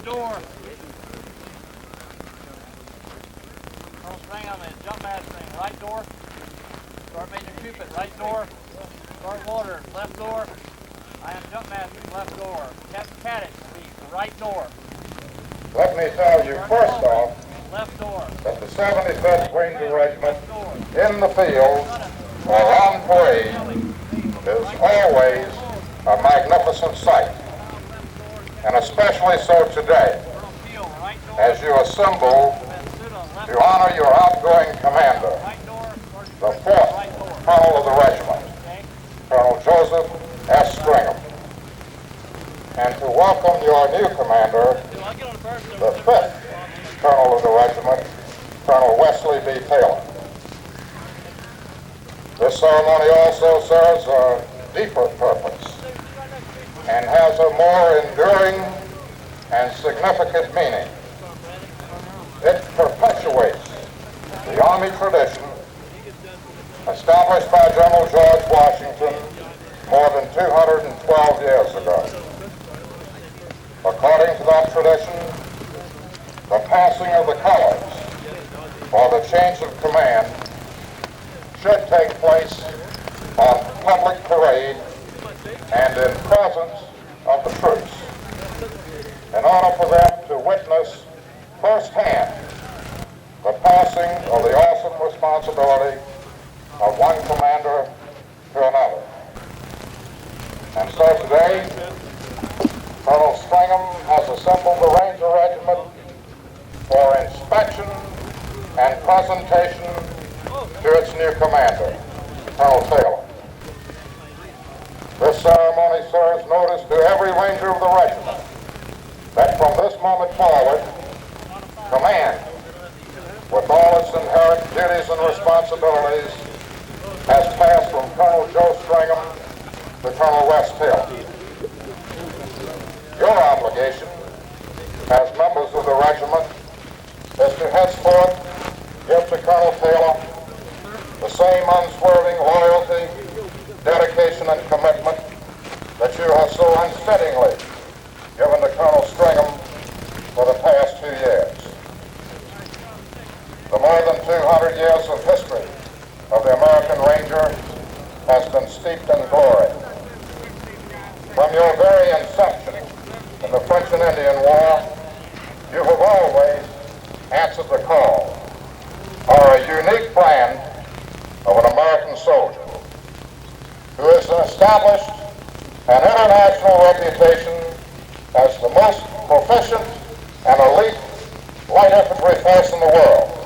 right door. Colonel Stringham is jump mastering, right door. Sergeant Major Cupid, right door. Sergeant Waters, left door. I am jump mastering, left door. Captain Caddick, the right door. Let me tell you first off Left door. that the 75th Ranger Regiment in the field or on parade is always a magnificent sight, and especially so today as you assemble to honor your outgoing commander, the 4th Colonel of the regiment, Colonel Joseph S. Stringham, and to welcome your new commander, the 5th Colonel of the regiment, Colonel Wesley Taylor. This ceremony also serves a deeper purpose and has a more enduring and significant meaning. It perpetuates the Army tradition established by General George Washington more than 212 years ago. According to that tradition, the passing of the colors or the change of command should take place on public parade and in presence of the troops in order for them to witness firsthand the passing of the awesome responsibility of one commander to another. And so today, Colonel Stringham has assembled the Ranger Regiment for inspection and presentation to its new commander, Colonel Taylor. This ceremony serves notice to every Ranger of the regiment that from this moment forward, command, with all its inherent duties and responsibilities, has passed from Colonel Joe Stringham to Colonel Wes Taylor. Your obligation as members of the regiment is to henceforth give to Colonel Taylor the same unswerving loyalty, dedication, and commitment that you have so unfittingly given to Colonel Stringham for the past 2 years. The more than 200 years of history of the American Ranger has been steeped in glory. From your very inception in the French and Indian War, you have always answered the call, are a unique brand of an American soldier who has established an international reputation as the most proficient and elite light infantry force in the world.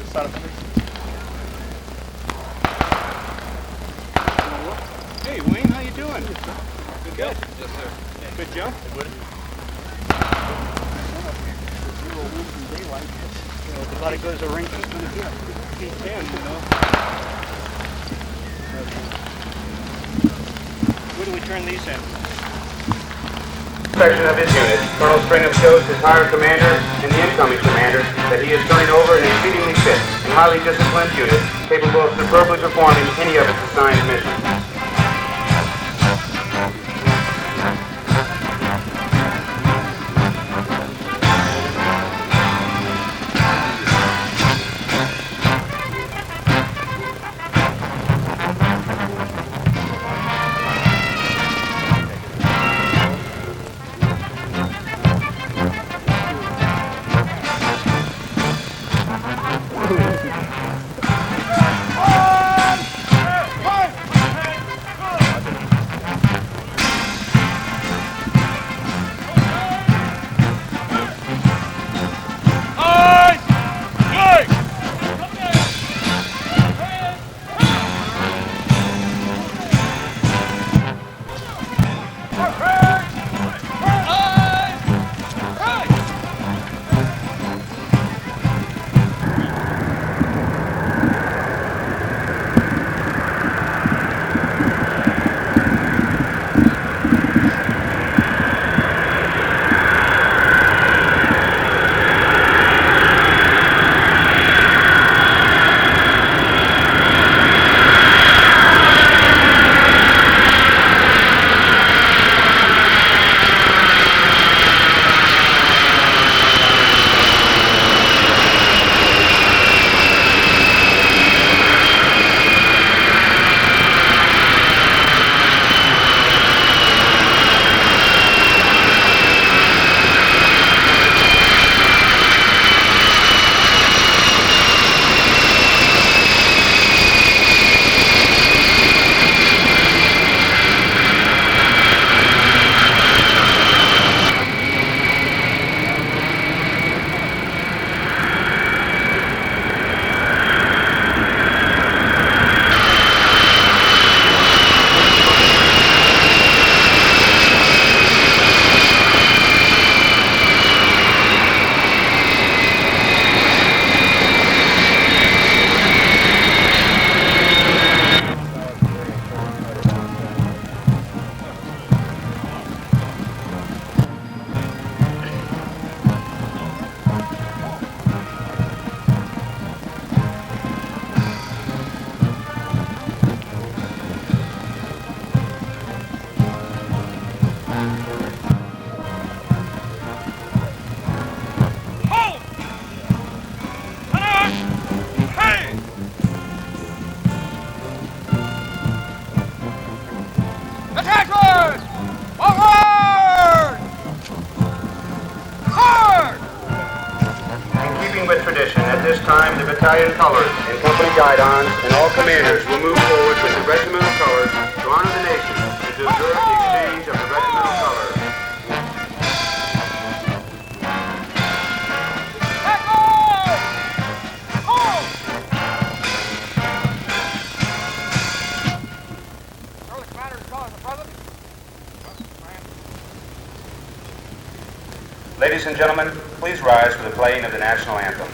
Hey, Wayne, how you doing? Good. Yes, sir. Good jump? About as good as a ranger's going to get. He can, you know. Where do we turn these in? Section of his unit, Colonel Stringham shows his higher commander and the incoming commander that he is turning over an exceedingly fit and highly disciplined unit capable of superbly performing any of its assigned missions. The battalion colors and company guidons and all commanders will move forward with the regimental colors to honor the nation and to observe the exchange of the regimental colors. Ladies and gentlemen, please rise for the playing of the national anthem.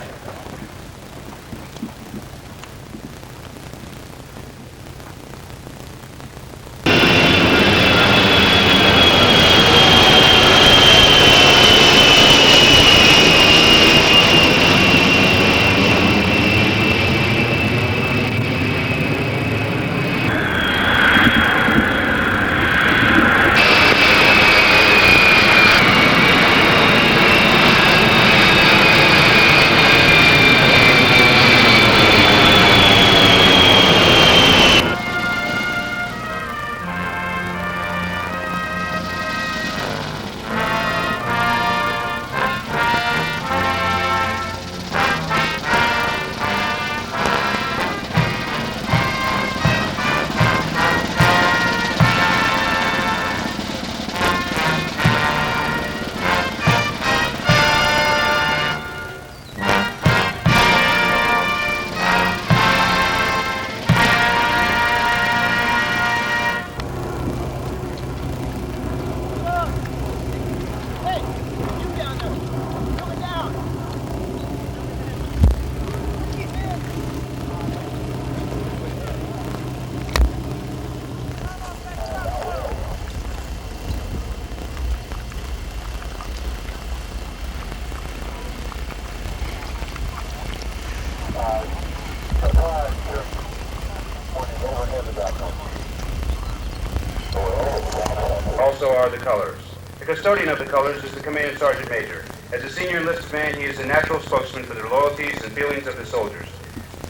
are the colors. The custodian of the colors is the commanding sergeant major. As a senior enlisted man, he is the natural spokesman for the loyalties and feelings of the soldiers,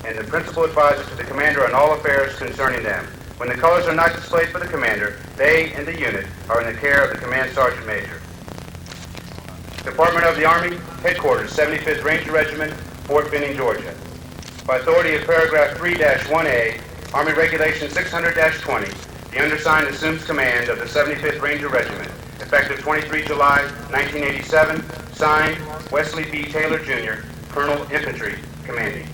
and the principal advisor to the commander on all affairs concerning them. When the colors are not displayed for the commander, they and the unit are in the care of the command sergeant major. Department of the Army, Headquarters, 75th Ranger Regiment, Fort Benning, Georgia. By authority of paragraph 3-1A, Army Regulation 600-20, the undersigned assumes command of the 75th Ranger Regiment, effective 23 July 1987, signed, Wesley B. Taylor, Jr., Colonel Infantry, commanding.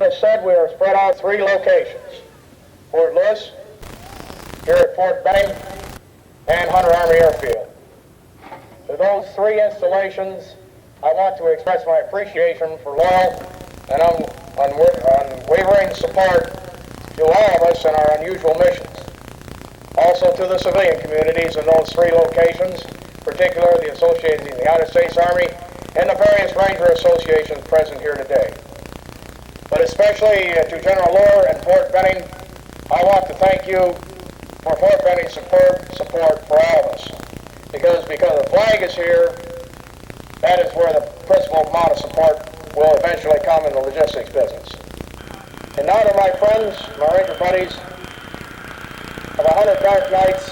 As said, we are spread out 3 locations: Fort Lewis, here at Fort Benning, and Hunter Army Airfield. To those 3 installations, I want to express my appreciation for loyal and unwavering support to all of us in our unusual missions. Also to the civilian communities in those 3 locations, particularly the Associated United States Army and the various Ranger associations present here today. But especially to General Lohr and Fort Benning, I want to thank you for Fort Benning's superb support for all of us. Because the flag is here, that is where the principal amount of support will eventually come in the logistics business. And now to my friends, my Ranger buddies, of 100 dark nights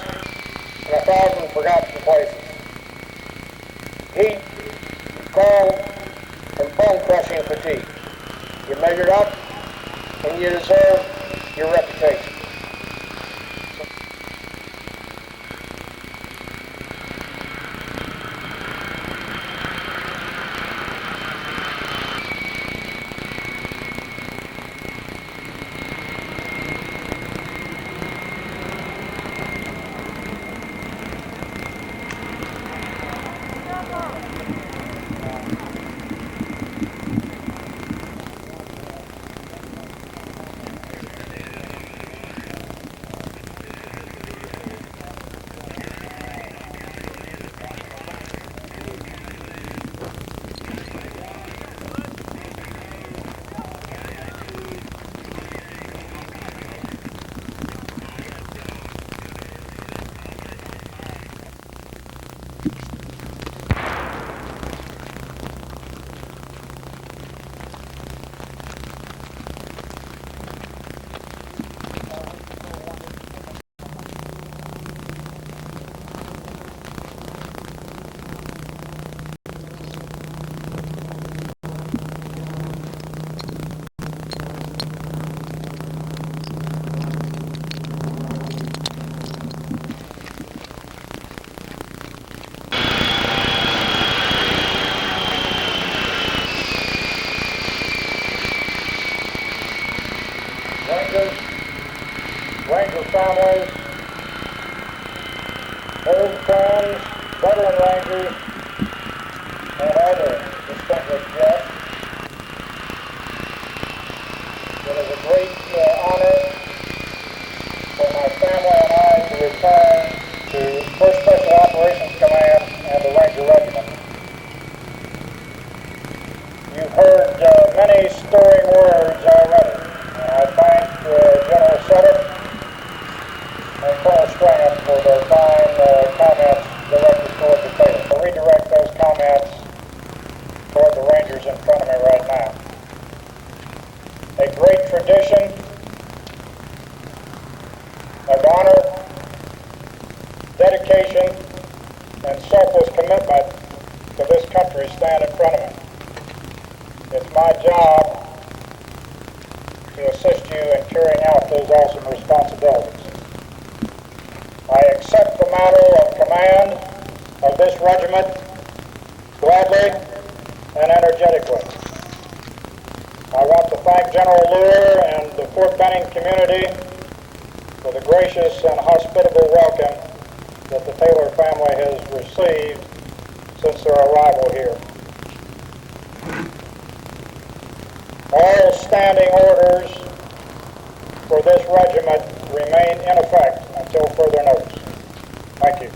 and 1,000 forgotten places. Heat, cold, and bone-crushing fatigue. You measured up, and you deserve your reputation. Ranger families, old friends, veteran Rangers, and other distinguished guests. It is a great honor for my family and I to return to 1st Special Operations Command and the Ranger Regiment. You've heard many stirring words already. I thank General Sutter and Colonel Stringham for their fine comments directed toward the Taylor. I'll redirect those comments toward the Rangers in front of me right now. A great tradition of honor, dedication, and selfless commitment to this country stand in front of me. It's my job to assist you in carrying out those awesome responsibilities. I accept the mantle of command of this regiment gladly and energetically. I want to thank General Lure and the Fort Benning community for the gracious and hospitable welcome that the Taylor family has received since their arrival here. All standing orders for this regiment remain in effect until further notice. Thank you.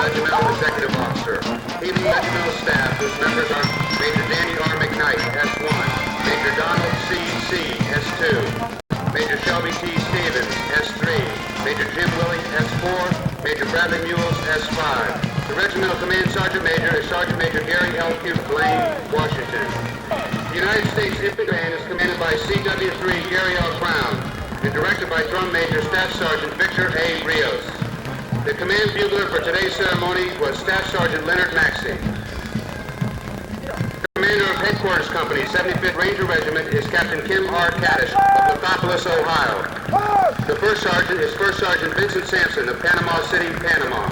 Regimental Executive Officer. Leading Regimental Staff, whose members are Major Danny R. McKnight, S1, Major Donald C. S2, Major Shelby T. Stevens, S3, Major Jim Willie, S4, Major Bradley Mules, S5. The Regimental Command Sergeant Major is Sergeant Major Gary L. Q. Blaine, Washington. The United States Infantry Band is commanded by CW3 Gary L. Crown and directed by Drum Major Staff Sergeant Victor A. Rios. The command bugler for today's ceremony was Staff Sergeant Leonard Maxey. Commander of Headquarters Company, 75th Ranger Regiment, is Captain Kim R. Kaddish of Lithopolis, Ohio. The First Sergeant is First Sergeant Vincent Sampson of Panama City, Panama.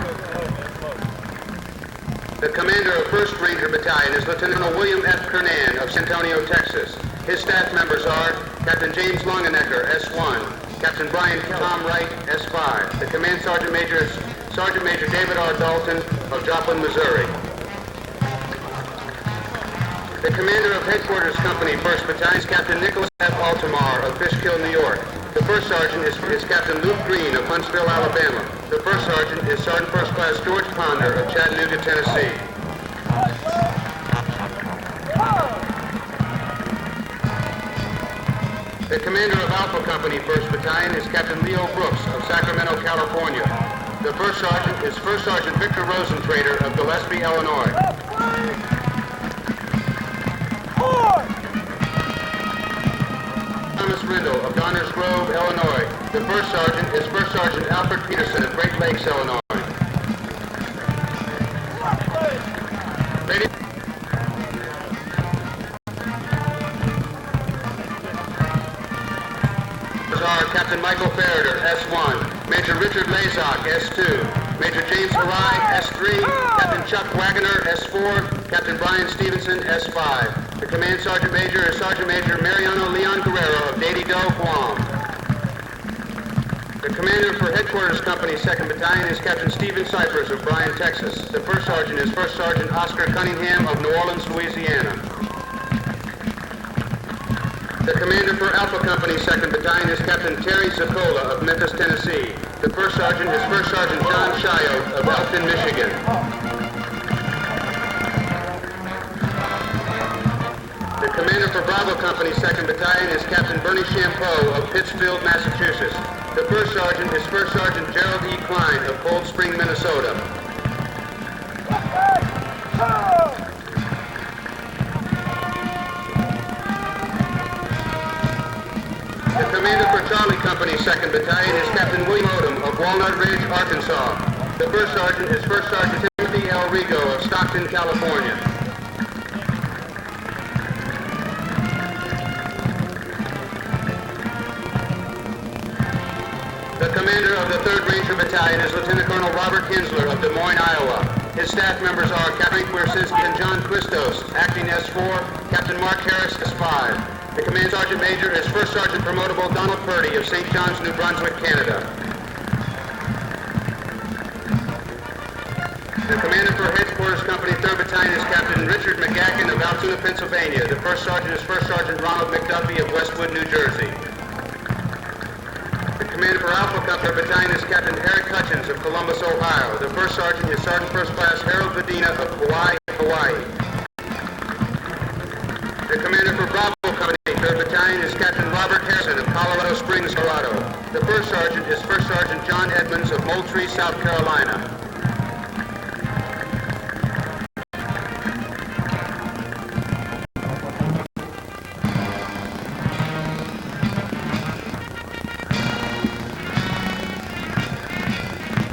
The commander of 1st Ranger Battalion is Lieutenant William F. Kernan of San Antonio, Texas. His staff members are Captain James Longenecker, S1, Captain Brian Tom Wright, S5. The Command Sergeant Major is Sergeant Major David R. Dalton of Joplin, Missouri. The Commander of Headquarters Company, 1st Battalion, is Captain Nicholas F. Altamar of Fishkill, New York. The First Sergeant is Captain Luke Green of Huntsville, Alabama. The First Sergeant is Sergeant First Class George Ponder of Chattanooga, Tennessee. The Commander of Alpha Company, 1st Battalion, is Captain Leo Brooks of Sacramento, California. The First Sergeant is First Sergeant Victor Rosentrader of Gillespie, Illinois. Thomas Rindle of Downers Grove, Illinois. The First Sergeant is First Sergeant Alfred Peterson of Great Lakes, Illinois. Are Captain Michael Farrader, S1, Major Richard Lazak, S2, Major James Harai, S3, Captain Chuck Wagoner, S4, Captain Brian Stevenson, S5. The Command Sergeant Major is Sergeant Major Mariano Leon Guerrero of Dady-Do, Guam. The Commander for Headquarters Company, 2nd Battalion, is Captain Stephen Cypress of Bryan, Texas. The First Sergeant is First Sergeant Oscar Cunningham of New Orleans, Louisiana. The Commander for Alpha Company, 2nd Battalion, is Captain Terry Zacola of Memphis, Tennessee. The First Sergeant is First Sergeant John Shio of Elkton, Michigan. The Commander for Bravo Company, 2nd Battalion, is Captain Bernie Champeau of Pittsfield, Massachusetts. The First Sergeant is First Sergeant Gerald E. Klein of Cold Spring, Minnesota. The Commander for Charlie Company, 2nd Battalion, is Captain William Odom of Walnut Ridge, Arkansas. The First Sergeant is First Sergeant Timothy Del Rigo of Stockton, California. The commander of the 3rd Ranger Battalion is Lieutenant Colonel Robert Kinsler of Des Moines, Iowa. His staff members are Captain Wersinski and John Christos, acting S4, Captain Mark Harris, S5. The Command Sergeant Major is First Sergeant Promotable Donald Purdy of St. John's, New Brunswick, Canada. The commander for Headquarters Company 3rd Battalion is Captain Richard McGacken of Altoona, Pennsylvania. The First Sergeant is First Sergeant Ronald McDuffie of Westwood, New Jersey. The commander for Alpha Company Battalion is Captain Eric Hutchins of Columbus, Ohio. The First Sergeant is Sergeant First Class Harold Vadina of Hawaii, Hawaii. The commander for Bravo Company 3rd Battalion is Captain Robert Harrison of Colorado Springs, Colorado. The First Sergeant is First Sergeant John Edmonds of Moultrie, South Carolina.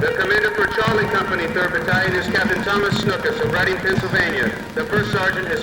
The commander for Charlie Company 3rd Battalion is Captain Thomas Snookus of Reading, Pennsylvania. The First Sergeant is